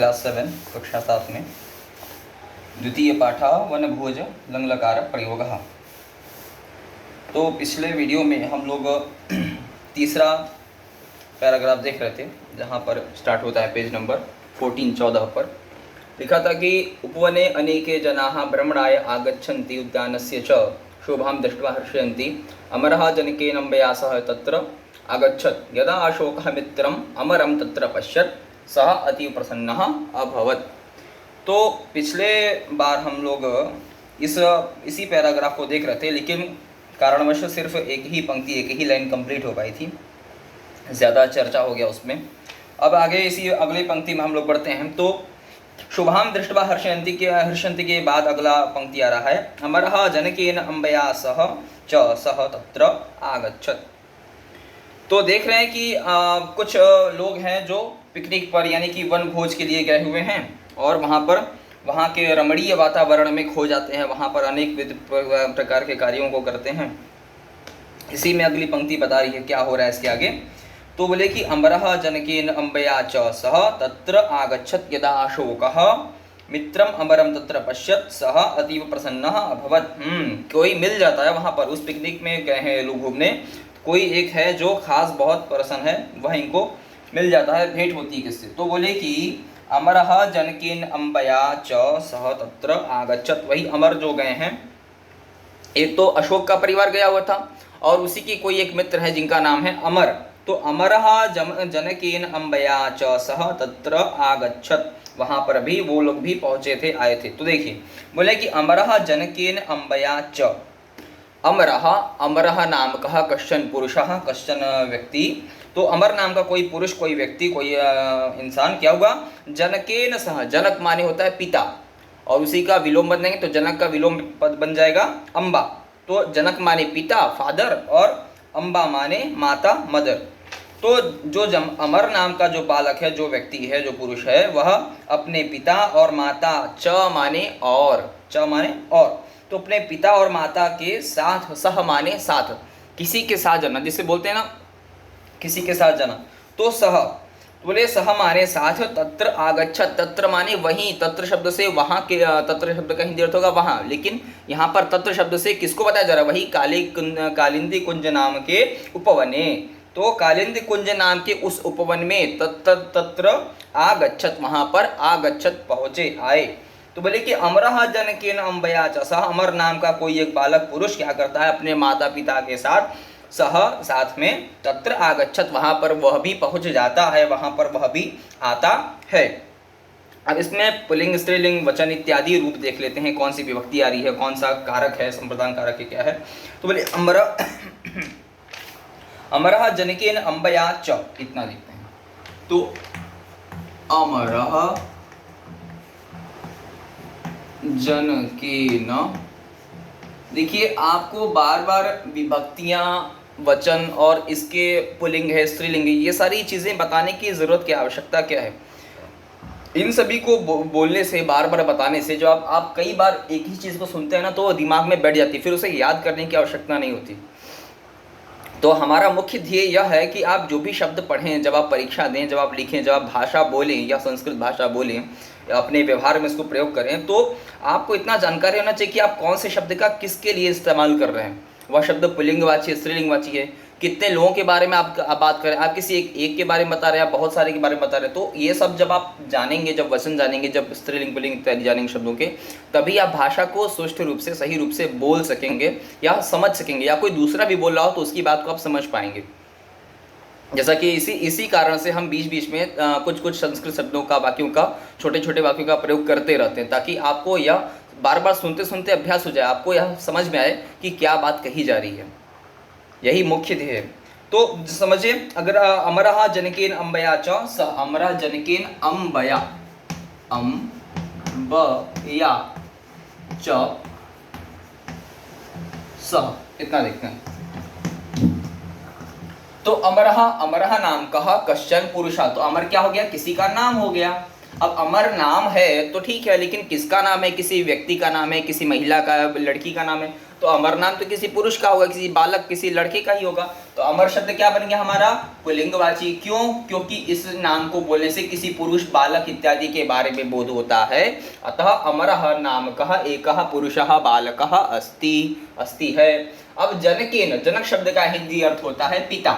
Class 7 कक्षा 7 में द्वितीय पाठ वनभोज लंगलकार प्रयोगः। तो पिछले वीडियो में हम लोग तीसरा पैराग्राफ देख रहे थे, जहाँ पर स्टार्ट होता है पेज नंबर 14 पर। लिखा था कि उपवने अनेके जनाः भ्रमणाय आगच्छन्ति उद्यानस्य च शोभां दृष्ट्वा हर्षयन्ति। अमरः जनकेन अम्बया सह तत्र आगच्छत्। यदा अशोकः मित्रम् अमरं तत्र पश्यत् सः अतीव प्रसन्नः अभवत्। तो पिछले बार हम लोग इसी पैराग्राफ को देख रहे थे, लेकिन कारणवश सिर्फ एक ही लाइन कंप्लीट हो पाई थी, ज़्यादा चर्चा हो गया उसमें। अब आगे इसी अगली पंक्ति में हम लोग बढ़ते हैं। तो शुभाम दृष्ट्वा हर्षयन्ति के बाद अगला पंक्ति आ रहा है, अमरः जनकेन अम्बया सह च सह तत्र आगच्छत्। तो देख रहे हैं कि कुछ लोग हैं जो पिकनिक पर यानी कि वन भोज के लिए गए हुए हैं और वहाँ के रमणीय वातावरण में खो जाते हैं, वहाँ पर अनेक प्रकार के कार्यों को करते हैं। इसी में अगली पंक्ति बता रही है क्या हो रहा है इसके आगे। तो बोले कि अमरः जनकेन अम्बया च सह तत्र आगच्छत्। यदा अशोकः मित्रम अमरम तत्र पश्यत् सह अतीव प्रसन्नः अभवत्। कोई मिल जाता है वहाँ पर, उस पिकनिक में गए हैं लोग घूमने, कोई एक है जो खास बहुत प्रसन्न है, वह इनको मिल जाता है, भेंट होती है किससे। तो बोले कि अमरः जनकेन अम्बया च सह तत्र आगच्छत्। वही अमर जो गए हैं, एक तो अशोक का परिवार गया हुआ था और उसी की कोई एक मित्र है जिनका नाम है अमर। तो अमरः जनकेन अम्बया च सह तत्र आगच्छत्, वहाँ पर भी वो लोग भी पहुँचे थे, आए थे। तो देखिए बोले कि अमरः जनकेन अम्बया च। अमरः नाम कहा कश्चन पुरुषः, कश्चन व्यक्ति। तो अमर नाम का कोई पुरुष, कोई व्यक्ति, कोई इंसान क्या हुआ, जनकेन सह। जनक माने होता है पिता, और उसी का विलोम बन देंगे तो जनक का विलोम पद बन जाएगा अम्बा। तो जनक माने पिता, फादर, और अम्बा माने माता, मदर। तो जो अमर नाम का जो बालक है, जो व्यक्ति है, जो पुरुष है, वह अपने पिता और माता, च माने और, तो अपने पिता और माता के साथ, सह माने साथ, किसी के साथ जाना, जिसे बोलते हैं ना किसी के साथ जाना, तो सह। तो बोले सह माने साथ, तत्र आगच्छत्। तत्र माने वहीं, तत्र शब्द से वहाँ के, तत्र शब्द का हिंदी अर्थ होगा वहाँ, लेकिन यहाँ पर तत्र शब्द से किसको बताया जा रहा है, वही कालिंदी कुंज नाम के उपवने। तो कालिंदी कुंज नाम के उस उपवन में तत्र आगच्छत्, वहाँ पर आगच्छत् पहुँचे, आए। तो बोले कि अमरः जनकेन अम्बया च सह। अमर नाम का कोई एक बालक पुरुष क्या करता है, अपने माता पिता के साथ, सह साथ में, तत्र आगच्छत्, वहाँ पर वह भी पहुँच जाता है, वहाँ पर वह भी आता है। अब इसमें पुल्लिंग, स्त्रीलिंग, वचन इत्यादि रूप देख लेते हैं, कौन सी विभक्ति आ रही है, कौन सा कारक है, संप्रदान कारक है, क्या है। तो बोले अमरः जनकेन अम्बया च, इतना देखते हैं। तो अमरः जनकेन, देखिए आपको बार बार विभक्तियां, वचन और इसके पुल्लिंग है, स्त्रीलिंग है, ये सारी चीज़ें बताने की ज़रूरत क्या, आवश्यकता क्या है। इन सभी को बोलने से, बार बार बताने से, जो आप कई बार एक ही चीज़ को सुनते हैं ना, तो दिमाग में बैठ जाती है, फिर उसे याद करने की आवश्यकता नहीं होती। तो हमारा मुख्य ध्येय यह है कि आप जो भी शब्द पढ़ें, जब आप परीक्षा दें, जब आप लिखें, जब आप भाषा बोलें या संस्कृत भाषा बोलें या अपने व्यवहार में इसको प्रयोग करें, तो आपको इतना जानकारी होना चाहिए कि आप कौन से शब्द का किसके लिए इस्तेमाल कर रहे हैं। वह शब्द पुल्लिंगवाची है, स्त्रीलिंगवाची है, कितने लोगों के बारे में आप बात करें, आप किसी एक के बारे में बता रहे हैं, आप बहुत सारे के बारे में बता रहे हैं। तो ये सब जब आप जानेंगे, जब वचन जानेंगे, जब स्त्रीलिंग पुल्लिंग इत्यादि जानेंगे शब्दों के, तभी आप भाषा को सुष्ठु रूप से, सही रूप से बोल सकेंगे या समझ सकेंगे, या कोई दूसरा भी बोल रहा हो तो उसकी बात को आप समझ पाएंगे। जैसा कि इसी कारण से हम बीच बीच में कुछ संस्कृत शब्दों का, वाक्यों का, छोटे छोटे वाक्यों का प्रयोग करते रहते हैं, ताकि आपको यह बार बार सुनते सुनते अभ्यास हो जाए, आपको यह समझ में आए कि क्या बात कही जा रही है। यही मुख्य ध्येय है। तो समझिए, अगर अमरः जनकेन अम्बया च स, अमरः जनकेन अम्बया च स, इतना देखते हैं। तो अमरः नाम कहा कश्चन पुरुषा। तो अमर क्या हो गया, किसी का नाम हो गया। अब अमर नाम है तो ठीक है, लेकिन किसका नाम है, किसी व्यक्ति का नाम है, किसी महिला का, लड़की का नाम है। तो अमर नाम तो किसी पुरुष का होगा, किसी बालक किसी लड़के का ही होगा। तो अमर शब्द क्या बन गया हमारा, पुल्लिंगवाची। क्यों, क्योंकि इस नाम को बोलने से किसी पुरुष बालक इत्यादि के बारे में बोध होता है। अतः अमरः नामकः एकः पुरुषः बालकः अस्ति, अस्ति है। अब जनकेन, जनक शब्द का हिंदी अर्थ होता है पिता,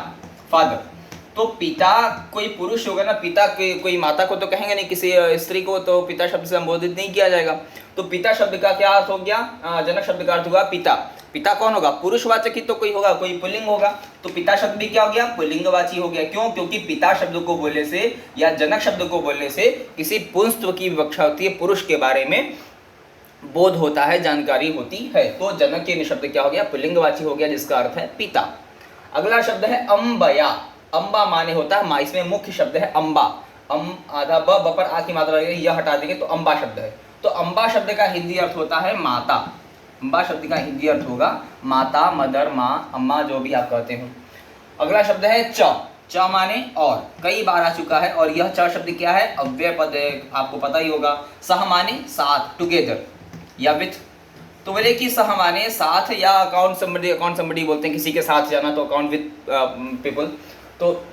फादर। तो पिता कोई पुरुष होगा ना, पिता के कोई माता को तो कहेंगे नहीं, किसी स्त्री को तो पिता शब्द से संबोधित नहीं किया जाएगा। तो पिता शब्द का क्या अर्थ हो गया, जनक शब्द का अर्थ होगा पिता। पिता कौन होगा, पुरुषवाचक ही तो कोई होगा, कोई पुल्लिंग होगा। तो पिता शब्द भी क्या हो गया, पुल्लिंगवाची हो गया। क्यों, क्योंकि पिता शब्द को बोलने से या जनक शब्द को बोलने से किसी पुंस्त्व की विवक्षा होती है, पुरुष के बारे में बोध होता है, जानकारी होती है। तो जनक के शब्द क्या हो गया, पुल्लिंगवाची हो गया, जिसका अर्थ है पिता। अगला शब्द है अम्बया। अम्बा माने होता है माँ, इसमें मुख्य शब्द है अम्बा। आधा ब पर आ की मात्रा लगेगी, यह हटा देंगे तो अम्बा शब्द है। तो अम्बा शब्द का हिंदी अर्थ होता है माता। अम्बा शब्द का हिंदी अर्थ होगा माता, मदर, माँ, अम्मा, जो भी आप कहते हो। अगला शब्द है च। च माने और, कई बार आ चुका है। और यह च शब्द क्या है, अव्यय पद है, आपको पता ही होगा। सह माने साथ, टुगेदर या विथ। तो बोले कि सह माने साथ या अकाउंट समबडी बोलते हैं, किसी के साथ जाना, तो अकाउंट विथ पीपल। तो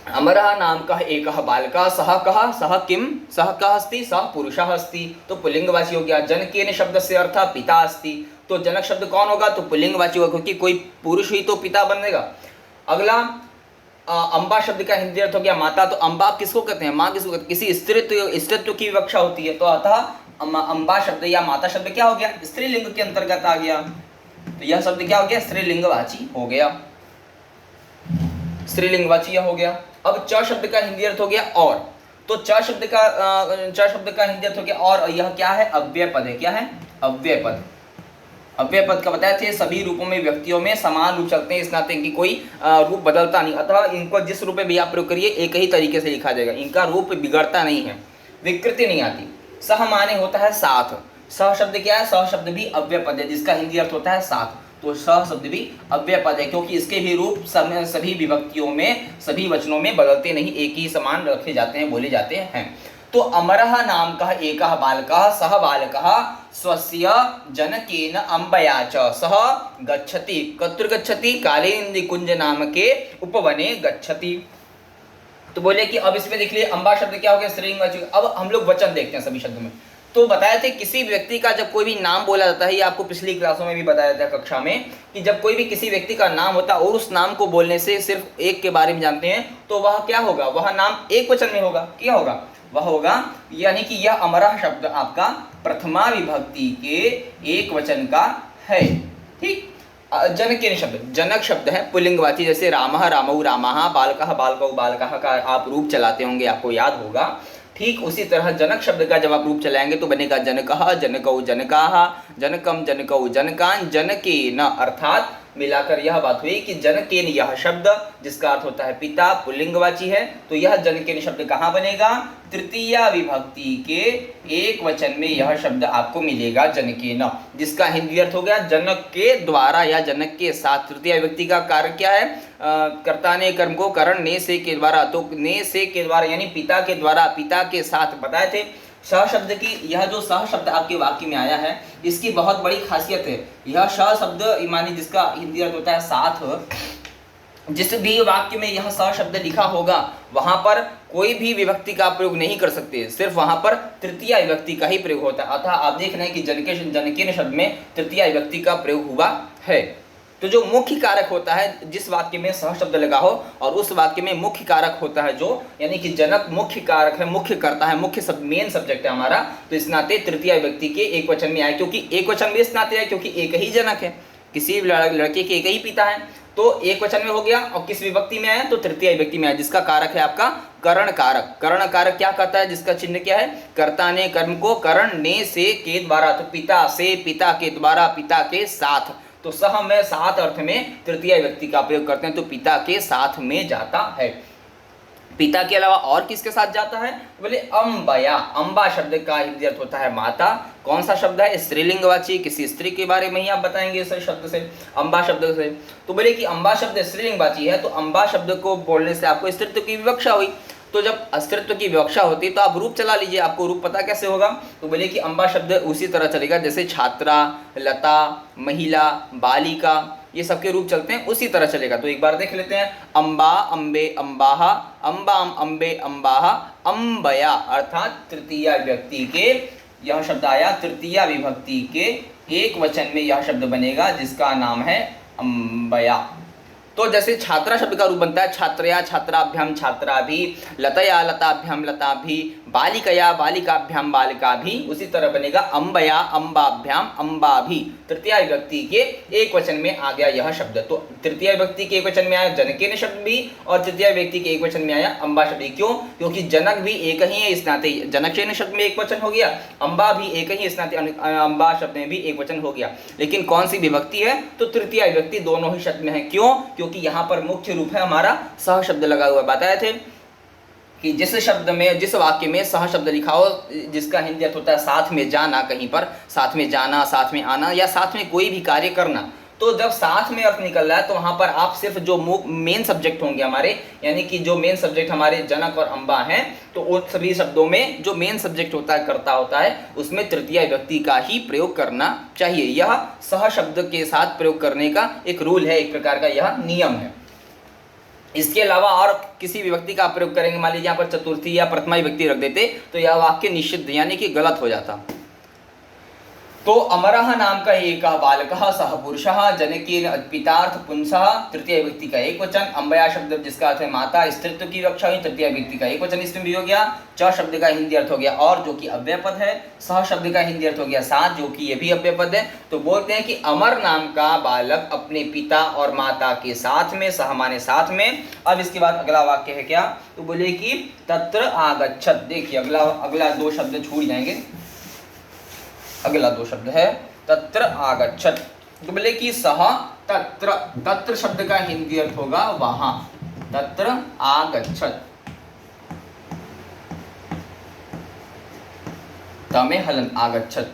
अमरः नाम कः एकः बालकः, सः कः, सः किम, सः कः अस्ति, सः पुरुषः अस्ति। तो पुल्लिंगवाची हो गया। जनकेन शब्द से अर्थ पिता अस्ति। तो जनक शब्द कौन होगा, तो पुल्लिंगवाची होगा, क्योंकि कोई पुरुष ही तो पिता बनेगा। अगला अम्बा शब्द का हिंदी अर्थ हो गया माता। तो अम्बा किसको कहते हैं, माँ किसको कहते हैं, किसी स्त्रीत्व की विवक्षा होती है। तो अतः अम्बा शब्द या माता शब्द क्या हो गया, स्त्रीलिंग के अंतर्गत आ गया। तो यह शब्द क्या हो गया, स्त्रीलिंगवाची हो गया, स्त्रीलिंगवाची हो गया। अब च शब्द का हिंदी अर्थ हो गया और। तो च शब्द का हिंदी अर्थ हो गया और यह क्या है, अव्यय पद है। क्या है, अव्यय पद। अव्यय पद का बताया थे सभी रूपों में व्यक्तियों में समान रूप चलते हैं, इस नाते इनकी कोई रूप बदलता नहीं। अतः इनको जिस रूप में भी आप प्रयोग करिए एक ही तरीके से लिखा जाएगा, इनका रूप बिगड़ता नहीं है, विकृति नहीं आती। सह माने होता है साथ। सह शब्द क्या है, सह शब्द भी अव्यय पद है, जिसका हिंदी अर्थ होता है साथ। तो सह शब्द भी अव्यय पद है, क्योंकि इसके भी रूप सभी विभक्तियों में, सभी वचनों में बदलते नहीं, एक ही समान रखे जाते हैं, बोले जाते हैं। तो अमरः नाम कः एकः बालकः, सः बालकः स्वस्य जनकेन अम्बया च सः गच्छति। कुत्र गच्छति, कालिंदी कुंज नाम के उपवने गच्छति। तो बोले कि अब इसमें देख लिए अम्बा शब्द क्या हो गया, स्त्रीलिंगवाची। अब हम लोग वचन देखते हैं सभी शब्द में। तो बताया थे किसी व्यक्ति का जब कोई भी नाम बोला जाता है, ये आपको पिछली क्लासों में भी बताया था कक्षा में, कि जब कोई भी किसी व्यक्ति का नाम होता है और उस नाम को बोलने से सिर्फ एक के बारे में जानते हैं, तो वह क्या होगा, वह नाम एक वचन में होगा। क्या होगा, वह होगा, यानी कि यह अमरः शब्द आपका प्रथमा विभक्ति के एक वचन का है। ठीक। जनकेन शब्द, जनक शब्द है पुल्लिंगवाची, जैसे रामः रामौ रामाः, बालकः बालकौ बालकः का आप रूप चलाते होंगे, आपको याद होगा। ठीक उसी तरह जनक शब्द का जब आप रूप चलाएंगे तो बनेगा जनकः जनकौ जनकाः, जनकम जनकौ जनकान, जनकेन। अर्थात मिलाकर यह बात हुई कि जनकेन यह शब्द जिसका अर्थ होता है पिता, पुल्लिंगवाची है। तो यह जनकेन शब्द कहाँ बनेगा, तृतीया विभक्ति के एक वचन में यह शब्द आपको मिलेगा, जनकेन, जिसका हिंदी अर्थ हो गया जनक के द्वारा या जनक के साथ। तृतीया विभक्ति का कार्य क्या है, कर्ता ने कर्म को करण ने से के द्वारा, तो ने से के द्वारा यानी पिता के द्वारा, पिता के साथ। बताए थे सह शब्द की, यह जो सह शब्द आपके वाक्य में आया है इसकी बहुत बड़ी खासियत है। यह सह शब्द मानी जिसका हिंदी अर्थ होता है साथ, जिस भी वाक्य में यह सह शब्द लिखा होगा वहां पर कोई भी विभक्ति का प्रयोग नहीं कर सकते, सिर्फ वहां पर तृतीया विभक्ति का ही प्रयोग होता है। अतः आप देख रहे हैं कि जनकेन शब्द में तृतीया विभक्ति का प्रयोग हुआ है। तो जो मुख्य कारक होता है, जिस वाक्य में सह शब्द लगा हो और उस वाक्य में मुख्य कारक होता है, जो यानी कि जनक मुख्य कारक है, मुख्य करता है, मुख्य मेन सब्जेक्ट है हमारा, तो इस नाते तृतीय व्यक्ति के एक वचन में आए। क्योंकि एक वचन में इस नाते है क्योंकि एक ही जनक है, किसी लड़के के एक ही पिता है, तो एक वचन में हो गया। और किस विभक्ति में आया, तो तृतीय विभक्ति में आया, जिसका कारक है आपका करण कारक। करण कारक क्या कहता है, जिसका चिन्ह क्या है, कर्ता ने कर्म को करण ने से के द्वारा, तो पिता से, पिता के द्वारा, पिता के साथ। तो सह में साथ अर्थ में तृतीय व्यक्ति का प्रयोग करते हैं, तो पिता के साथ में जाता है। पिता के अलावा और किसके साथ जाता है, बोले अम्बया। अम्बा शब्द का हिंदी अर्थ होता है माता। कौन सा शब्द है, स्त्रीलिंगवाची, किसी स्त्री के बारे में ही आप बताएंगे इस शब्द से, अम्बा शब्द से। तो बोले कि अम्बा शब्द स्त्रीलिंगवाची है, तो अम्बा शब्द को बोलने से आपको स्त्रीत्व की विवक्षा हुई। तो जब अस्तित्व की विवक्षा होती है तो आप रूप चला लीजिए, आपको रूप पता कैसे होगा? तो बोले कि अम्बा शब्द उसी तरह चलेगा जैसे छात्रा, लता, महिला, बालिका, ये सबके रूप चलते हैं उसी तरह चलेगा। तो एक बार देख लेते हैं, अम्बा, अम्बे, अम्बाहा, अम्बाम, अम्बे, अम्बाहा, अम्बया, अर्थात तृतीया व्यक्ति के यह शब्द आया, तृतीया विभक्ति के एक वचन में यह शब्द बनेगा जिसका नाम है अम्बया। तो जैसे छात्रा शब्द का रूप बनता है छात्रया, छात्राभ्याम, छात्राभि, लतया, लताभ्याम, लताभि, बालिकया, बालिकाभ्याम, बालिकाभि, उसी तरह बनेगा अम्बया, अम्बाभ्याम, अम्बाभि। तृतीया विभक्ति के एक वचन में आ गया यह शब्द। तो तृतीया विभक्ति के एक वचन में आया जनकेन शब्द भी, और तृतीया व्यक्ति के एक वचन में आया अम्बा शब्द। क्यों? क्योंकि जनक भी एक ही है, इस नाते जनकेन शब्द में एक वचन हो गया, अम्बा भी एक ही, इस नाते अम्बा शब्द में भी एक वचन हो गया। लेकिन कौन सी विभक्ति है? तो तृतीया विभक्ति दोनों ही शब्द में है। क्यों? क्योंकि यहाँ पर मुख्य रूप है हमारा सह शब्द लगा हुआ। बताए थे कि जिस शब्द में, जिस वाक्य में सह शब्द लिखा हो, जिसका हिंदी अर्थ होता है साथ में जाना, कहीं पर साथ में जाना, साथ में आना, या साथ में कोई भी कार्य करना, तो जब साथ में अर्थ निकल रहा है तो वहाँ पर आप सिर्फ जो मेन सब्जेक्ट होंगे हमारे, यानी कि जो मेन सब्जेक्ट हमारे जनक और अम्बा हैं, तो उन सभी शब्दों में जो मेन सब्जेक्ट होता है, कर्ता होता है, उसमें तृतीया विभक्ति का ही प्रयोग करना चाहिए। यह सह शब्द के साथ प्रयोग करने का एक रूल है, एक प्रकार का यह नियम है। इसके अलावा और किसी विभक्ति का प्रयोग करेंगे, मान लीजिए यहाँ पर चतुर्थी या प्रथमा विभक्ति रख देते तो यह वाक्य निषिद्ध यानी कि गलत हो जाता। तो अमरः नाम का एक बालकः सह पुरुषः, जनकेन पितार्थ पुंसः, तृतीय विभक्ति का एक वचन, अम्बया शब्द जिसका अर्थ है माता, स्त्रीत्व की विवक्षा हुई, तृतीय विभक्ति का एक वचन इसमें भी हो गया। च शब्द का हिंदी अर्थ हो गया और, जो कि अव्यय पद है। सह शब्द का हिंदी अर्थ हो गया साथ, जो कि ये भी अव्यय पद है। तो बोलते हैं कि अमर नाम का बालक अपने पिता और माता के साथ में, सह माने साथ में। अब इसके बाद अगला वाक्य है क्या? तो बोले कि तत्र आगच्छत। देखिए अगला दो शब्द छूट जाएंगे। अगला दो शब्द है तत्र आगच्छत। तो बोले कि सह तत्र, तत्र शब्द का हिंदी अर्थ होगा वहां, तत्र आगच्छत, तमे हलन आगच्छत।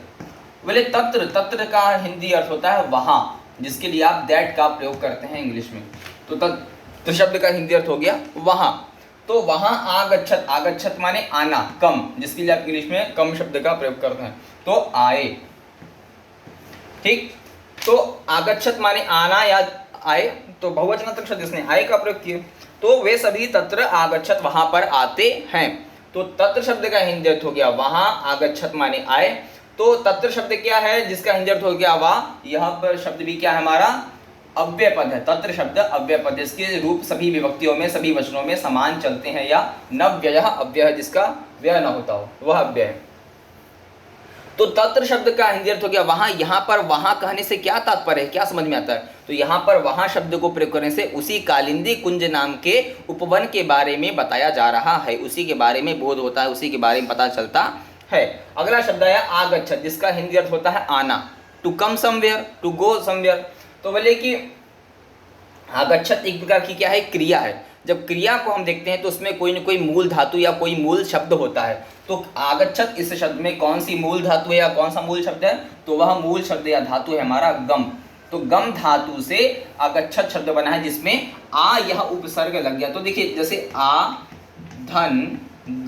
बोले तत्र, तत्र का हिंदी अर्थ होता है वहां, जिसके लिए आप दैट का प्रयोग करते हैं इंग्लिश में। तो तत्र शब्द का हिंदी अर्थ हो गया वहां। तो वहां आगच्छत, आगच्छत माने आना, कम, जिसके लिए आप इंग्लिश में कम शब्द का प्रयोग करते हैं, तो आए। ठीक, तो आगच्छत माने आना या आए, तो बहुवचनात्मक शब्द इसने आए का प्रयोग किया। तो वे सभी तत्र आगच्छत वहां पर आते हैं। तो तत्र शब्द का हिंदी अर्थ हो गया वहां, आगच्छत माने आए। तो तत्र शब्द क्या है जिसका हिंदी अर्थ हो गया वहां? यह पर शब्द भी क्या है हमारा? अव्यय पद है। तत्र शब्द अव्यय पद, इसके रूप सभी विभक्तियों में, सभी वचनों में समान चलते हैं, या नव्यय अव्यय जिसका व्यय न होता हो वह अव्यय है। तो तत्र शब्द का हिंदी अर्थ हो गया वहां। यहाँ पर वहां कहने से क्या तात्पर्य है, क्या समझ में आता है? तो यहाँ पर वहां शब्द को प्रयोग करने से उसी कालिंदी कुंज नाम के उपवन के बारे में बताया जा रहा है, उसी के बारे में बोध होता है, उसी के बारे में पता चलता है। अगला शब्द आया आगच्छत, जिसका हिंदी अर्थ होता है आना, to come somewhere, to go somewhere. तो बोले कि आगच्छत एक प्रकार की क्या है? क्रिया है। जब क्रिया को हम देखते हैं तो उसमें कोई न कोई मूल धातु या कोई मूल शब्द होता है। तो आगच्छत इस शब्द में कौन सी मूल धातु है या कौन सा मूल शब्द है? तो वह मूल शब्द या धातु है हमारा गम। तो गम धातु से आगच्छत शब्द बना है, जिसमें आ यह उपसर्ग लग गया। तो देखिए जैसे आ धन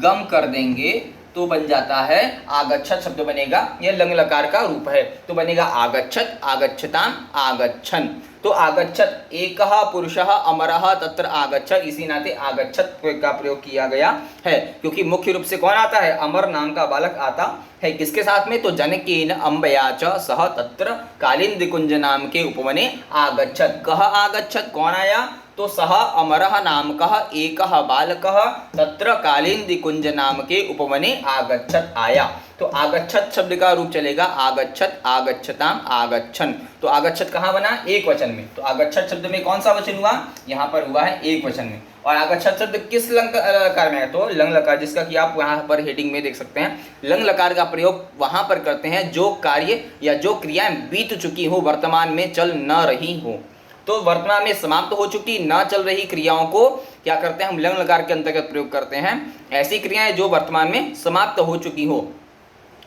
गम कर देंगे तो बन जाता है आगच्छत शब्द बनेगा, यह लंग लकार का रूप है। तो बनेगा आगच्छत, आगच्छताम, आगच्छन। तो आगच्छत एकः पुरुषः अमरः तत्र आगच्छत, इसी नाते आगच्छत का प्रयोग किया गया है, क्योंकि मुख्य रूप से कौन आता है? अमर नाम का बालक आता है। किसके साथ में? तो जनकेन अम्बया च सह तत्र कालिंदी कुंज नाम के उपवने आगच्छत। कह आगच्छत, कौन आया? तो सह अमरः नामकः एकः बालकः तत्र कालिंदी कुंज नाम के उपवने आगच्छत आया। तो आगच्छत शब्द का रूप चलेगा आगच्छत, आगच्छताम, आगच्छन। तो आगच्छत कहाँ बना? एक वचन में। तो आगच्छत शब्द में कौन सा वचन हुआ? यहाँ पर हुआ है एक वचन में। और आगच्छत शब्द किस लंग लकार में है? तो लंग लकार, जिसका कि आप यहाँ पर हेडिंग में देख सकते हैं। लंग लकार का प्रयोग वहाँ पर करते हैं जो कार्य या जो क्रियाएं बीत चुकी हो, वर्तमान में चल न रही हो। तो वर्तमान में समाप्त हो चुकी न चल रही क्रियाओं को क्या करते हैं? हम लंग लकार के अंतर्गत प्रयोग करते हैं। ऐसी क्रियाएं जो वर्तमान में समाप्त हो चुकी हो,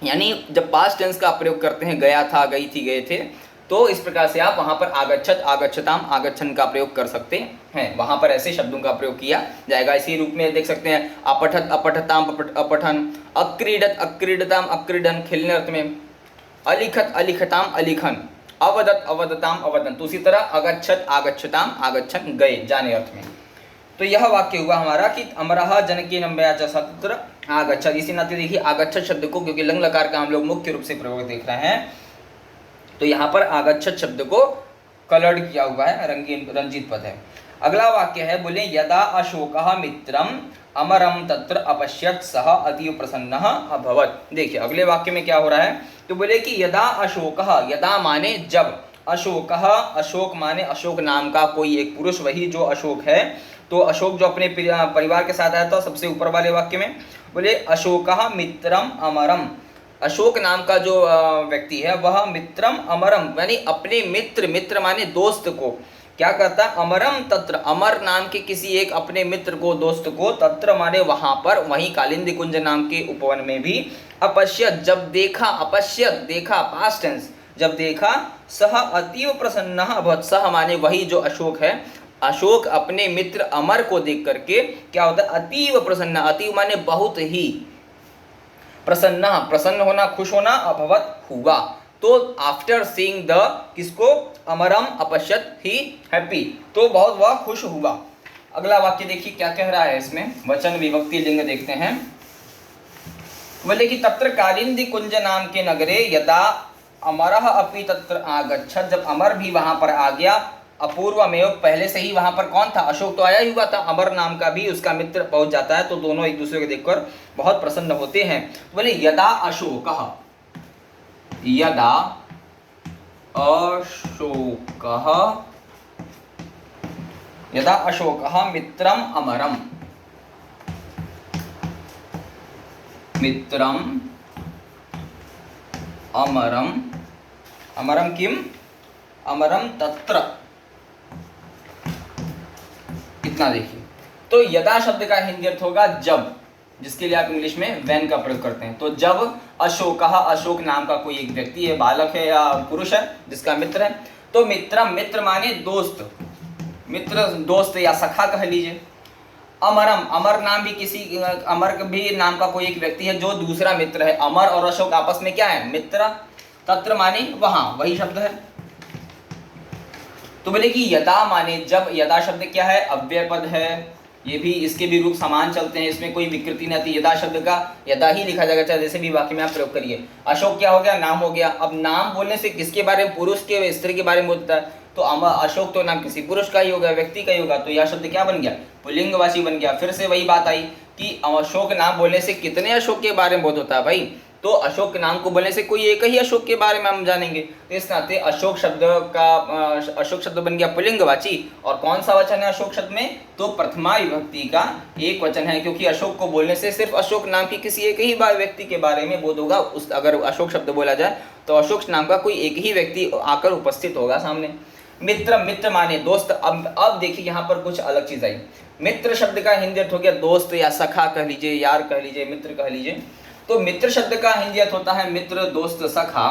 यानी जब पास्ट टेंस का प्रयोग करते हैं, गया था, गई थी, गए थे, तो इस प्रकार से आप वहां पर आगच्छत, आगच्छताम, आगच्छन का प्रयोग कर सकते हैं। वहां पर ऐसे शब्दों का प्रयोग किया जाएगा। इसी रूप में देख सकते हैं अपठत, अपठताम, अपठन, अक्रीडत, अक्रीडताम, अक्रीडन खेलने अर्थ में, अलिखत, अलिखताम, अलिखन, अवदत, अवदताम, अवदन। तो उसी तरह अगच्छत, आगच्छताम, आगच्छन गए जाने अर्थ में। तो यह वाक्य हुआ हमारा कि अमरः जनके नम्बया च सत्र आगच्छत। इसी नाते देखिए आगच्छत शब्द को, क्योंकि लंग लकार का हम लोग मुख्य रूप से प्रयोग देख रहे हैं, तो यहाँ पर आगच्छत शब्द को कलर्ड किया हुआ है, रंगीन रंजित पद है। अगला वाक्य है, बोले यदा अशोकः मित्रम अमरम तत्र अपश्यत सह अतीव प्रसन्नः अभवत्। देखिए अगले वाक्य में क्या हो रहा है, तो बोले कि यदा अशोकः, यदा माने जब, अशोकः, अशोक माने अशोक नाम का कोई एक पुरुष, वही जो अशोक है। तो अशोक जो अपने परिवार के साथ आया था सबसे ऊपर वाले वाक्य में, बोले अशोकः मित्रम अमरम, अशोक नाम का जो व्यक्ति है वह मित्रम अमरम यानी अपने मित्र, मित्र माने दोस्त को क्या करता, अमरम तत्र, अमर नाम के किसी एक अपने मित्र को, दोस्त को, तत्र माने वहां पर, वहीं कालिंदी कुंज नाम के उपवन में भी, अपश्यत जब देखा, अपश्यत देखा पास्ट टेंस, जब देखा, सह अतीव प्रसन्न अभवत्, सह माने वही जो अशोक है, अशोक अपने मित्र अमर को देख करके क्या होता है, अतीव प्रसन्न, अतीव माने बहुत ही, प्रसन्न, प्रसन्न होना, खुश होना, अभवत हुआ। तो आफ्टर सीइंग द, किसको, अमरम, अपश्यत ही हैप्पी, तो बहुत वह खुश हुआ। अगला वाक्य देखिए क्या कह रहा है इसमें, वचन विभक्ति लिंग देखते हैं। बोले कि तत्र कालिंदी कुंज नाम के नगरे यदा अमरः अपि तत्र आगच्छत, जब अमर भी वहां पर आ गया, अपूर्व में पहले से ही वहां पर कौन था, अशोक तो आया ही हुआ था, अमर नाम का भी उसका मित्र पहुंच जाता है, तो दोनों एक दूसरे को देखकर बहुत प्रसन्न होते हैं। बोले यदा अशोकः, यदा अशोकः, यदा अशोकः मित्रम अमरम, मित्रम अमरम, अमरम किम, अमरम तत्र, इतना देखिए। तो यदा शब्द का हिंदी अर्थ होगा जब, जिसके लिए आप इंग्लिश में व्हेन का प्रयोग करते हैं। तो जब अशोकः, अशोक नाम का कोई एक व्यक्ति है, बालक है या पुरुष है जिसका मित्र है, तो मित्रम, मित्र माने दोस्त, मित्र दोस्त या सखा कह लीजिए। अमरम, अमर नाम भी किसी, अमर भी नाम का कोई एक व्यक्ति है जो दूसरा मित्र है। अमर और अशोक आपस में क्या है, मित्र। तत्र माने वहां, वही शब्द है। तो बोले कि यदा माने जब, यदा शब्द क्या है, अव्यय पद है, ये भी, इसके भी रूप समान चलते हैं, इसमें कोई विकृति नहीं आती। यदा शब्द का यदा ही लिखा जाएगा, चाहे जैसे भी वाक्य में आप प्रयोग करिए। अशोक क्या हो गया, नाम हो गया। अब नाम बोलने से किसके बारे में, पुरुष के, स्त्री के बारे में होता है, तो अशोक तो नाम किसी पुरुष का ही होगा, व्यक्ति का ही होगा, तो यह शब्द क्या बन गया, पुल्लिंगवाची बन गया। फिर से वही बात आई कि अशोक नाम बोलने से कितने अशोक के बारे में बोध होता है भाई, तो अशोक के नाम को बोलने से कोई एक ही अशोक के बारे में हम जानेंगे। तो इस नाते अशोक शब्द का, अशोक शब्द बन गया पुल्लिंगवाची। और कौन सा वचन है अशोक शब्द में, तो प्रथमा विभक्ति का एक वचन है, क्योंकि अशोक को बोलने से सिर्फ अशोक नाम की किसी एक ही व्यक्ति के बारे में बोध होगा। उस अगर अशोक शब्द बोला जाए तो अशोक नाम का कोई एक ही व्यक्ति आकर उपस्थित होगा सामने। मित्र, मित्र माने दोस्त। अब देखिए यहाँ पर कुछ अलग चीज आई। मित्र शब्द का हिंदी अर्थ हो गया दोस्त या सखा कह लीजिए, यार कह लीजिए, मित्र कह लीजिए। तो मित्र शब्द का हिंदी अर्थ होता है मित्र, दोस्त, सखा।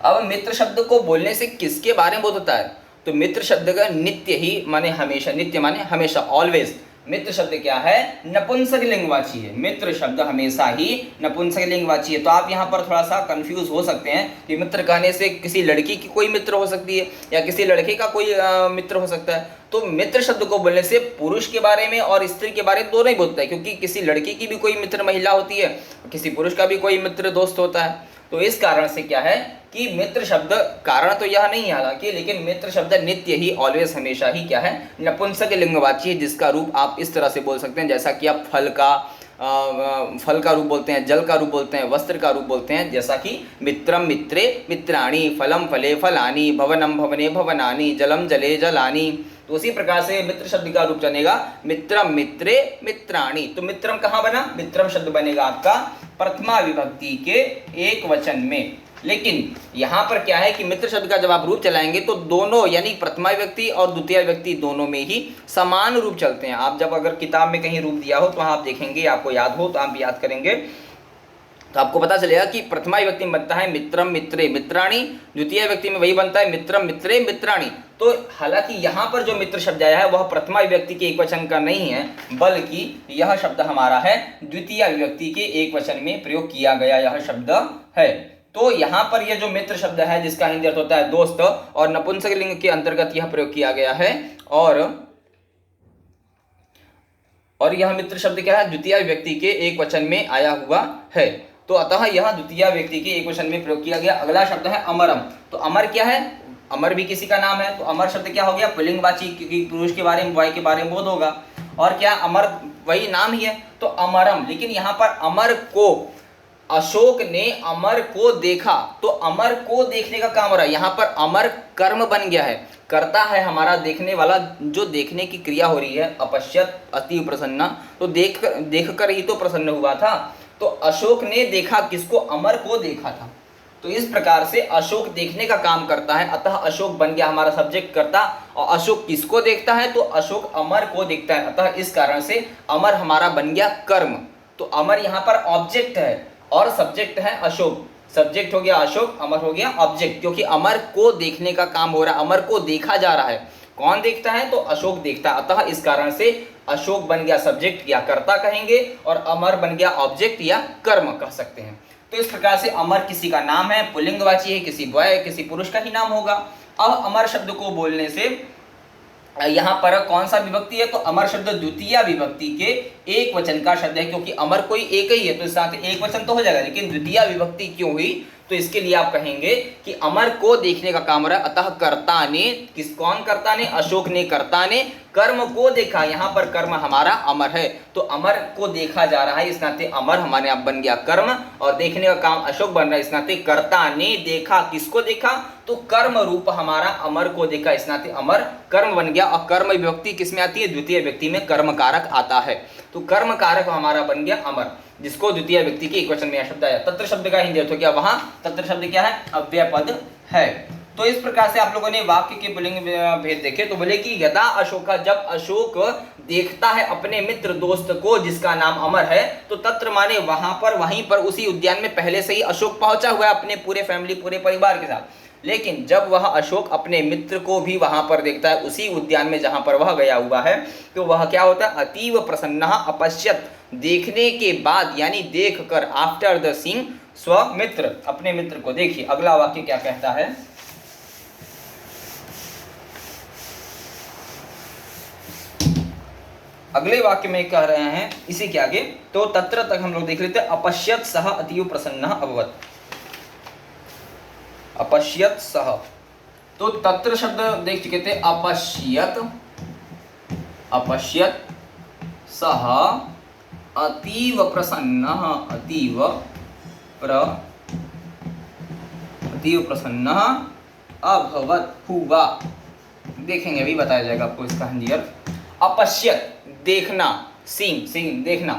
अब मित्र शब्द को बोलने से किसके बारे में बोध होता है, तो मित्र शब्द का नित्य ही माने हमेशा, नित्य माने हमेशा, ऑलवेज। मित्र शब्द क्या है, नपुंसक लिंगवाची है। मित्र शब्द हमेशा ही नपुंसक लिंगवाची है। तो आप यहाँ पर थोड़ा सा कंफ्यूज हो सकते हैं कि मित्र कहने से किसी लड़की की कोई मित्र हो सकती है या किसी लड़के का कोई मित्र हो सकता है। तो मित्र शब्द को बोलने से पुरुष के बारे में और स्त्री के बारे में दोनों ही बोलता है, क्योंकि किसी लड़की की भी कोई मित्र महिला होती है, किसी पुरुष का भी कोई मित्र दोस्त होता है। तो इस कारण से क्या है कि मित्र शब्द, कारण तो यह नहीं है हालांकि, लेकिन मित्र शब्द नित्य ही, ऑलवेज, हमेशा ही क्या है, नपुंसक लिंगवाची है, जिसका रूप आप इस तरह से बोल सकते हैं जैसा कि आप फल का रूप बोलते हैं, जल का रूप बोलते हैं, वस्त्र का रूप बोलते हैं, जैसा कि मित्रम मित्रे मित्राणि, फलम फले फलानि, भवनम भवने भवनानि, जलम जले जलानि। तो उसी प्रकार से मित्र शब्द का रूप चलेगा मित्रम मित्रे मित्राणि। तो मित्रम कहाँ बना, मित्रम शब्द बनेगा आपका प्रथमा विभक्ति के एक वचन में। लेकिन यहाँ पर क्या है कि मित्र शब्द का जब आप रूप चलाएंगे तो दोनों, यानी प्रथमा विभक्ति और द्वितीय विभक्ति दोनों में ही समान रूप चलते हैं। आप जब अगर किताब में कहीं रूप दिया हो तो आप देखेंगे, आपको याद हो तो आप याद करेंगे तो आपको पता चलेगा कि प्रथमा विभक्ति में बनता है मित्रम मित्रे मित्राणि, द्वितीय विभक्ति में वही बनता है मित्रम मित्रे मित्राणि। तो हालांकि यहाँ पर जो मित्र शब्द आया है वह प्रथमा विभक्ति के एक वचन का नहीं है, बल्कि यह शब्द हमारा है द्वितीय विभक्ति के एक वचन में प्रयोग किया गया यह शब्द है। तो यहाँ पर यह जो मित्र शब्द है जिसका हिंदी अर्थ होता है दोस्त, और नपुंसकलिंग के अंतर्गत यह प्रयोग किया गया है, और यह मित्र शब्द क्या है, द्वितीय विभक्ति के एक वचन में आया हुआ है। तो अतः यह द्वितीय व्यक्ति के एक वचन में प्रयोग किया गया। अगला शब्द है अमरम। तो अमर क्या है, अमर भी किसी का नाम है, तो अमर शब्द क्या हो गया, पुल्लिंगवाची, क्योंकि पुरुष के बारे में बॉय के बारे में बोध होगा, और क्या अमर वही नाम ही है, तो अमरम। लेकिन यहाँ पर अमर को, अशोक ने अमर को देखा, तो अमर को देखने का काम हो रहा है, यहाँ पर अमर कर्म बन गया है, करता है हमारा देखने वाला, जो देखने की क्रिया हो रही है। अपश्यत अति प्रसन्न, तो देख कर ही तो प्रसन्न हुआ था। तो अशोक ने देखा किसको, अमर को देखा था। तो इस प्रकार से अशोक देखने का काम करता है, अतः अशोक बन गया हमारा सब्जेक्ट कर्ता। और अशोक किसको देखता है, तो अशोक अमर को देखता है, अतः इस कारण से अमर हमारा बन गया कर्म। तो अमर यहाँ पर ऑब्जेक्ट है और सब्जेक्ट है अशोक। सब्जेक्ट हो गया अशोक, अमर हो गया ऑब्जेक्ट, क्योंकि अमर को देखने का काम हो रहा है, अमर को देखा जा रहा है। कौन देखता है, तो अशोक देखता है, अतः इस कारण से अशोक बन गया सब्जेक्ट या कर्ता कहेंगे, और अमर बन गया ऑब्जेक्ट या कर्म कह सकते हैं। तो इस प्रकार से अमर किसी का नाम है, पुल्लिंगवाची है, किसी बॉय किसी पुरुष का ही नाम होगा। अब अमर शब्द को बोलने से यहाँ पर कौन सा विभक्ति है, तो अमर शब्द द्वितीय विभक्ति के एक वचन का शब्द है, क्योंकि अमर कोई एक ही है तो इस साथ एक वचन तो हो जाएगा, लेकिन द्वितीय विभक्ति क्यों हुई, तो इसके लिए आप कहेंगे कि अमर को देखने का काम हो रहा है, अतः कर्ता ने, कौन कर्ता ने, अशोक ने, कर्ता ने कर्म को देखा। यहाँ पर कर्म हमारा अमर है, तो अमर को देखा जा रहा है, इस नाते अमर हमारे आप बन गया कर्म, और देखने का काम अशोक बन रहा है, इस नाते कर्ता ने देखा, किसको देखा, तो कर्म रूप हमारा अमर को देखा, इस नाते अमर कर्म बन गया। और कर्म विभक्ति किसमें आती है, द्वितीय व्यक्ति में कर्म कारक आता है, तो कर्म कारक हमारा बन गया अमर, जिसको द्वितीय व्यक्ति के एक वचन में शब्द आया। तत्र शब्द का हिंदी अर्थ हो गया वहां, तत्र शब्द क्या है, अव्यय पद है। तो इस प्रकार से आप लोगों ने वाक्य के पुल्लिंग भेद देखे, तो बोले कि यदा अशोक, जब अशोक देखता है अपने मित्र दोस्त को जिसका नाम अमर है, तो तत्र माने वहां पर, वहीं पर उसी उद्यान में पहले से ही अशोक पहुंचा हुआ है अपने पूरे फैमिली, पूरे परिवार के साथ। लेकिन जब वह अशोक अपने मित्र को भी वहां पर देखता है, उसी उद्यान में जहां पर वह गया हुआ है, तो वह क्या होता है, अतीव प्रसन्न अपश्यत, देखने के बाद, यानी देख कर, आफ्टर द सीइंग स्वमित्र, अपने मित्र को। देखिए अगला वाक्य क्या कहता है, अगले वाक्य में कह रहे हैं इसी के आगे, तो तत्र तक हम लोग देख लेते हैं। अपश्यत सह अतीव प्रसन्न अभवत, अपश्यत सह, तो तत्र शब्द देख चुके थे, अपश्यत, अपश्यत सह अतीव प्रसन्न, अतीव प्रसन्न अभवत, हुआ। देखेंगे अभी बताया जाएगा आपको इसका हिंदी अर्थ। अपश्यत देखना, सीन देखना,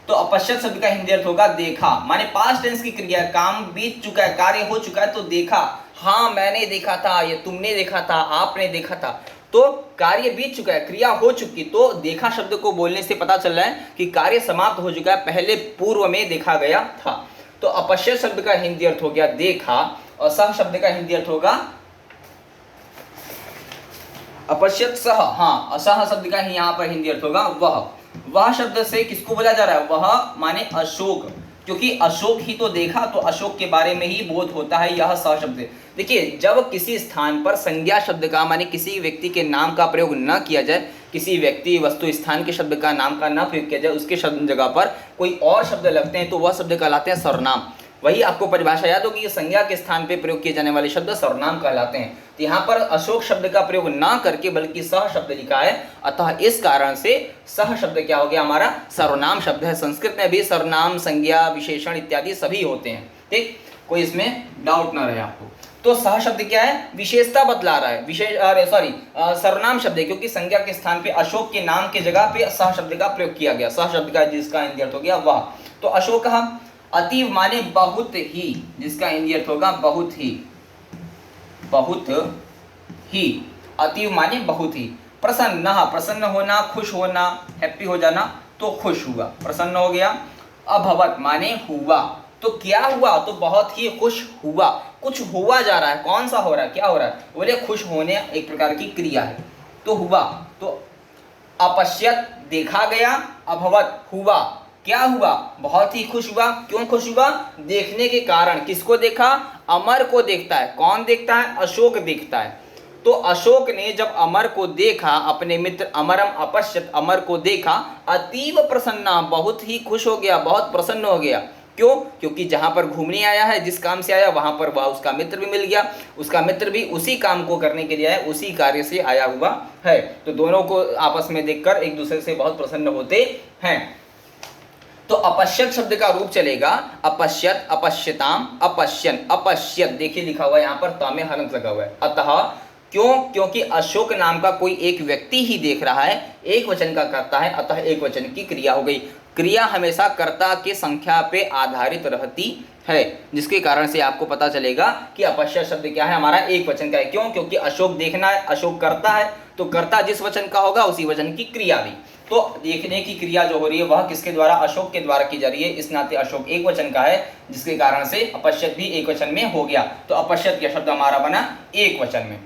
तो अपश्यत शब्द का हिंदी अर्थ होगा देखा, माने पास्ट टेंस की क्रिया, काम बीत चुका है, कार्य हो चुका है, तो देखा, हाँ मैंने देखा था, ये तुमने देखा था, आपने देखा था, तो कार्य बीत चुका है, क्रिया हो चुकी। तो देखा शब्द को बोलने से पता चल रहा है कि कार्य समाप्त हो चुका है, पहले पूर्व में देखा गया था। तो अपश्यत शब्द का हिंदी अर्थ हो गया देखा, और सह शब्द का हिंदी अर्थ होगा अपश्यत सह, हाँ असह शब्द का ही यहाँ पर हिंदी अर्थ होगा वह शब्द से किसको बोला जा रहा है, वह माने अशोक, क्योंकि अशोक ही तो देखा, तो अशोक के बारे में ही बोध होता है यह सह शब्द। देखिए जब किसी स्थान पर संज्ञा शब्द का, माने किसी व्यक्ति के नाम का प्रयोग न किया जाए, किसी व्यक्ति वस्तु स्थान के शब्द का नाम का न प्रयोग किया जाए, उसके शब्द जगह पर कोई और शब्द लगते हैं, तो वह शब्द कहलाते हैं सर्वनाम। वही आपको परिभाषा याद होगी, संज्ञा के स्थान पे प्रयोग किए जाने वाले शब्द सर्वनाम कहलाते हैं। तो यहाँ पर अशोक शब्द का प्रयोग ना करके बल्कि सह शब्द लिखा है, अतः इस कारण से सह शब्द क्या हो गया, हमारा सर्वनाम शब्द है। संस्कृत में भी सर्वनाम, संज्ञा, विशेषण इत्यादि सभी होते हैं, ठीक, कोई इसमें डाउट ना रहे आपको। तो सह शब्द क्या है, विशेषता बतला रहा है, सर्वनाम शब्द है, क्योंकि संज्ञा के स्थान पे अशोक के नाम के जगह पे सह शब्द का प्रयोग किया गया, सह शब्द का जिसका हिंदी अर्थ हो गया वह। तो अशोक अतीव माने बहुत ही, जिसका हिंदी अर्थ होगा बहुत ही, बहुत ही, अतीव माने बहुत ही। प्रसन्न, प्रसन्न होना, खुश होना, हैप्पी हो जाना, तो खुश हुआ, प्रसन्न हो गया। अभवत माने हुआ, तो क्या हुआ, तो बहुत ही खुश हुआ, कुछ हुआ जा रहा है, कौन सा हो रहा है, क्या हो रहा है, बोले खुश होने एक प्रकार की क्रिया है, तो हुआ। तो अपश्यत देखा गया, अभवत हुआ, क्या हुआ, बहुत ही खुश हुआ, क्यों खुश हुआ, देखने के कारण, किसको देखा, अमर को देखता है, कौन देखता है, अशोक देखता है। तो अशोक ने जब अमर को देखा, अपने मित्र अमरम अपश्यत, अमर को देखा, अतीव प्रसन्ना, बहुत ही खुश हो गया, बहुत प्रसन्न हो गया, क्यों, क्योंकि जहां पर घूमने आया है, जिस काम से आया वहां पर वह उसका मित्र भी मिल गया, उसका मित्र भी उसी काम को करने के लिए आया, उसी कार्य से आया हुआ है। तो दोनों को आपस में देखकर एक दूसरे से बहुत प्रसन्न होते हैं। तो अपश्यत शब्द का रूप चलेगा अपश्यत, अपश्यताम, अपश्यन, अपश्यत, देखिए लिखा हुआ है यहाँ पर ता में हलंत लगा हुआ है। अतः क्यों, क्योंकि अशोक नाम का कोई एक व्यक्ति ही देख रहा है, एक वचन का कर्ता है, अतः एक वचन की क्रिया हो गई। क्रिया हमेशा कर्ता की संख्या पे आधारित रहती है, जिसके कारण से आपको पता चलेगा कि अपश्यत शब्द क्या है, हमारा एक वचन का है। क्यों, क्योंकि अशोक देखना है, अशोक करता है, तो कर्ता जिस वचन का होगा उसी वचन की क्रिया भी। तो देखने की क्रिया जो हो रही है वह किसके द्वारा, अशोक के द्वारा की जा रही है, इस नाते अशोक एक वचन का है, जिसके कारण से अपश्यत भी एक वचन में हो गया। तो अपश्यत का शब्द हमारा बना एक वचन में।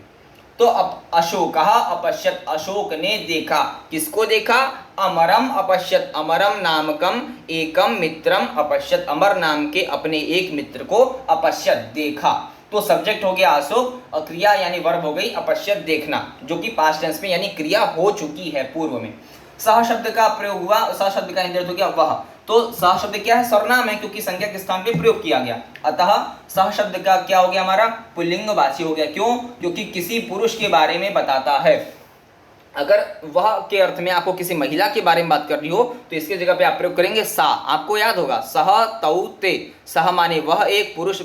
तो अब अशोक अपश्यत, अशोक ने देखा, किसको देखा, अमरम अपश्यत, अमरम नामकम एकम मित्रम अपश्यत, अमर नाम के अपने एक मित्र को अपश्यत देखा। तो सब्जेक्ट हो गया अशोक और क्रिया यानी वर्ब हो गई अपश्यत देखना, जो कि पास्ट टेंस में यानी क्रिया हो चुकी है पूर्व में। सह शब्द का प्रयोग हुआ, सह शब्द का इंद्रिय हो गया वह, तो सह शब्द क्या है, सर्वनाम है, क्योंकि संज्ञा के स्थान पे प्रयोग किया गया, अतः सह शब्द का क्या हो गया, हमारा पुल्लिंगवाची हो गया। क्यों, क्योंकि किसी पुरुष के बारे में बताता है। अगर वह के अर्थ में आपको किसी महिला के बारे में बात करनी हो तो इसके जगह पे आप प्रयोग करेंगे सा, आपको याद होगा, सह तौ ते, सह माने वह एक पुरुष,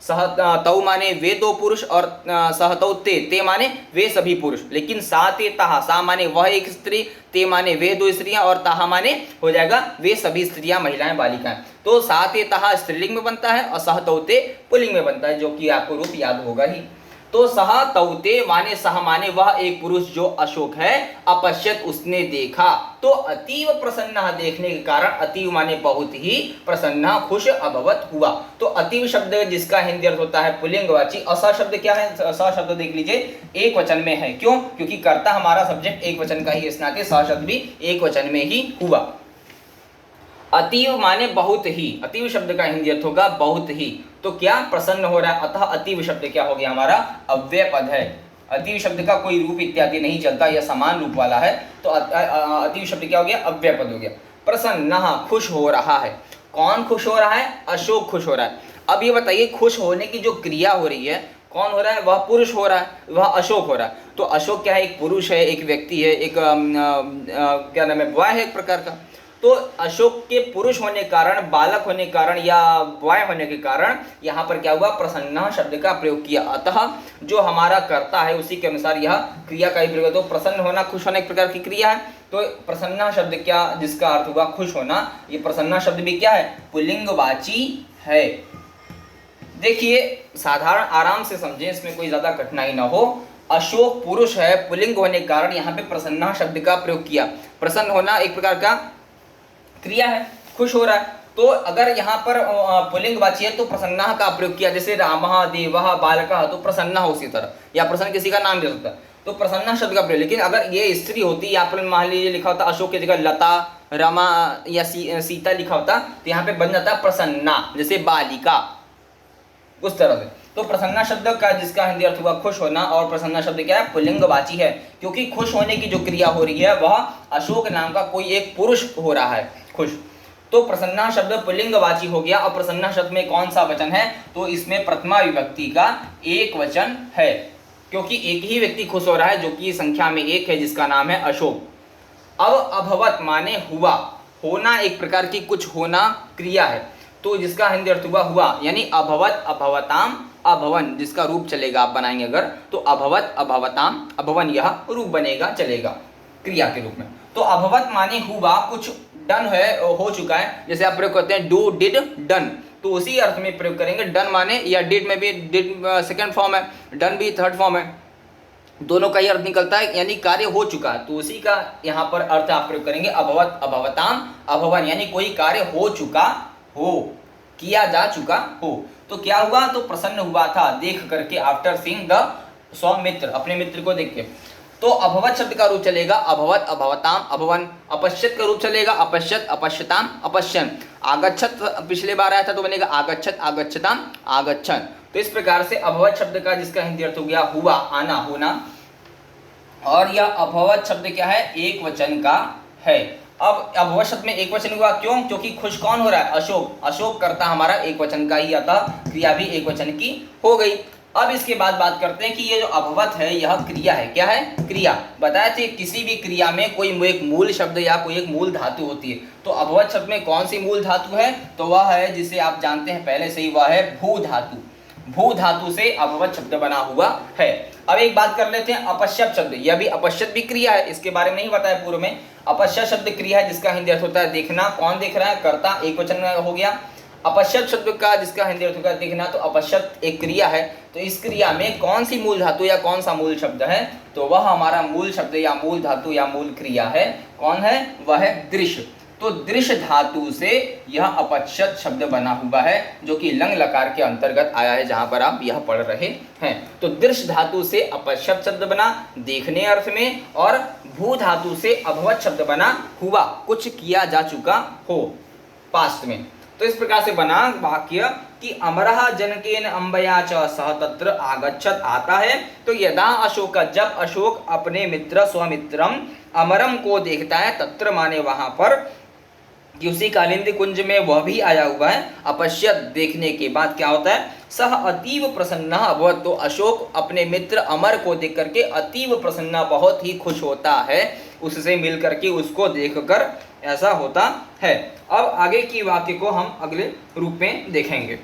सह तौ माने वे दो पुरुष, और सह तौ ते माने वे सभी पुरुष। लेकिन सा ते तहा, सा माने वह एक स्त्री, ते माने वे दो स्त्रियां, और तहा माने हो जाएगा वे सभी स्त्रियां, महिलाएं, बालिकाएं। तो सा ते तहा स्त्रीलिंग में बनता है और सह तौ ते पुल्लिंग में बनता है, जो कि आपको रूप याद होगा ही। तो सह तौते माने सह माने वह एक पुरुष जो अशोक है, अपश्यत उसने देखा, तो अतीव प्रसन्न, देखने के कारण, अतीव माने बहुत ही, प्रसन्न खुश, अभवत हुआ। तो अतीव शब्द जिसका हिंदी अर्थ होता है पुल्लिंगवाची। और स शब्द क्या है, स शब्द देख लीजिए एक वचन में है। क्यों, क्योंकि कर्ता हमारा सब्जेक्ट एक वचन का ही, इस नाते स शब्द भी एक वचन में ही हुआ। अतीव माने बहुत ही, अतीव शब्द का हिंदी अर्थ होगा बहुत ही। तो क्या, प्रसन्न हो रहा है, अतः अतीव शब्द क्या हो गया, हमारा अव्यय पद है। अतीव शब्द का कोई रूप इत्यादि नहीं चलता, यह समान रूप वाला है, तो अतीव शब्द क्या हो गया, अव्यय पद हो गया। प्रसन्न, खुश हो रहा है, कौन खुश हो रहा है, अशोक खुश हो रहा है। अब ये बताइए, खुश होने की जो क्रिया हो रही है, कौन हो रहा है, वह पुरुष हो रहा है, वह अशोक हो रहा है। तो अशोक क्या है, एक पुरुष है, एक व्यक्ति है, एक क्या नाम है, बॉय है एक प्रकार का। तो अशोक के पुरुष होने के कारण, बालक होने के कारण या बॉय होने के कारण यहाँ पर क्या हुआ, प्रसन्न शब्द का प्रयोग किया। अतः जो हमारा कर्ता है उसी के अनुसार यह क्रिया का ही प्रयोग। तो प्रसन्न होना, खुश होने एक प्रकार की क्रिया है। तो प्रसन्न शब्द क्या, जिसका अर्थ हुआ खुश होना, ये प्रसन्न शब्द भी क्या है, पुल्लिंगवाची है। देखिए साधारण आराम से समझें, इसमें कोई ज्यादा कठिनाई ना हो। अशोक पुरुष है, पुल्लिंग होने के कारण यहाँ पे प्रसन्न शब्द का प्रयोग किया। प्रसन्न होना एक प्रकार का क्रिया है, खुश हो रहा है। तो अगर यहाँ पर पुल्लिंगवाची है तो प्रसन्ना का प्रयोग किया, जैसे रामः देवः बालकः, तो प्रसन्ना हो उसी तरह, या प्रसन्न किसी का नाम दे सकता है, तो प्रसन्ना शब्द का प्रयोग। लेकिन अगर ये स्त्री होती, यहाँ पर मान लीजिए लिखा होता अशोक की जगह लता, रमा या सीता लिखा होता, तो यहाँ पे बन जाता प्रसन्ना, जैसे बालिका, उस तरह से। तो प्रसन्ना शब्द का जिसका हिंदी अर्थ हुआ खुश होना, और प्रसन्ना शब्द क्या है, पुल्लिंगवाची है, क्योंकि खुश होने की जो क्रिया हो रही है वह अशोक नाम का कोई एक पुरुष हो रहा है खुश। तो प्रसन्ना शब्द पुल्लिंगवाची हो गया। और प्रसन्ना शब्द में कौन सा वचन है, तो इसमें प्रथमा विभक्ति का एक वचन है, क्योंकि एक ही व्यक्ति खुश हो रहा है, जो कि संख्या में एक है, जिसका नाम है अशोक। अब अभवत माने हुआ, होना एक प्रकार की कुछ होना क्रिया है, तो जिसका हिंदी अर्थ हुआ, यानी अभवत, अभवताम, अभवन, जिसका रूप चलेगा आप बनाएंगे अगर, तो अभवत, अभवताम, अभवन, यह रूप बनेगा, चलेगा क्रिया के रूप में। तो अभवत माने हुआ, कुछ डन है, हो चुका है। जैसे आप प्रयोग करते हैं डू, डिड, डन, तो उसी अर्थ में प्रयोग करेंगे। डन माने, या डिड में भी, डिड सेकंड फॉर्म है, डन भी थर्ड फॉर्म है, दोनों का ही अर्थ निकलता है, यानी कार्य हो चुका है, तो उसी का यहाँ पर अर्थ आप प्रयोग करेंगे। अभवत, अभवताम, अभवन, यानी कोई कार्य हो चुका हो। किया जा चुका हो। तो क्या हुआ, तो प्रसन्न हुआ था देख करके, आफ्टर सीइंग द सौमित्र, अपने मित्र को देख के। तो अभवत शब्द का रूप चलेगा अभवत, अभवताम, अभवन। अपश्यत का रूप चलेगा अपश्यत, अपश्यताम, अपश्यन। आगच्छत पिछले बार आया था तो बनेगा आगच्छत, आगच्छताम, आगच्छन। तो इस प्रकार से अभवत शब्द का जिसका हिंदी अर्थ हो गया हुआ, आना, होना। और यह अभवत शब्द क्या है, एक वचन का है। अब अभवत शब्द में एक वचन हुआ, क्यों, क्योंकि खुश कौन हो रहा है, अशोक। अशोक करता हमारा एक वचन का ही, अतः क्रिया भी एक वचन की हो गई। अब इसके बाद बात करते हैं कि ये जो अभवत है यह क्रिया है, क्या है, क्रिया। बताए थे किसी भी क्रिया में कोई एक मूल शब्द या कोई एक मूल धातु होती है। तो अभवत शब्द में कौन सी मूल धातु है, तो वह है जिसे आप जानते हैं पहले से ही, वह है भू धातु। भू धातु से अभवत शब्द बना हुआ है। अब एक बात कर लेते हैं अपश्यत शब्द, यह भी अपश्यत भी क्रिया है, इसके बारे में नहीं बताया पूर्व में। अपश्यत शब्द क्रिया है जिसका हिंदी अर्थ होता है देखना, कौन देख रहा है, कर्ता, एक वचन में हो गया। अपश्यत शब्द का जिसका हिंदी अर्थ होता है देखना, तो अपश्यत एक क्रिया है। तो इस क्रिया में कौन सी मूल धातु या कौन सा मूल शब्द है, तो वह हमारा मूल शब्द या मूल धातु या मूल क्रिया है, कौन है, वह है दृश्य। तो दृश्य धातु से यह अपश्यत शब्द बना हुआ है, जो कि लंग लकार के अंतर्गत आया है, जहां पर आप यह पढ़ रहे हैं। तो दृश्य धातु से अपश्यत शब्द बना देखने अर्थ में, और भू धातु से अभवत शब्द बना हुआ, कुछ किया जा चुका हो पास्ट में। तो इस प्रकार से बना वाक्य कि अमरः जनकेन अंबया च सह तत्र आगच्छत, आता है। तो यदा अशोक, जब अशोक अपने मित्र स्वमित्रम अमरम को देखता है, तत्र माने वहां पर, कि उसी कालिंदी कुंज में वह भी आया हुआ है। अपश्यत देखने के बाद क्या होता है, सह अतीव प्रसन्न अभवत। तो अशोक अपने मित्र अमर को देख करके अतीव प्रसन्न, बहुत ही खुश होता है, उससे मिल करके, उसको देखकर ऐसा होता है। अब आगे की वाक्य को हम अगले रूप में देखेंगे।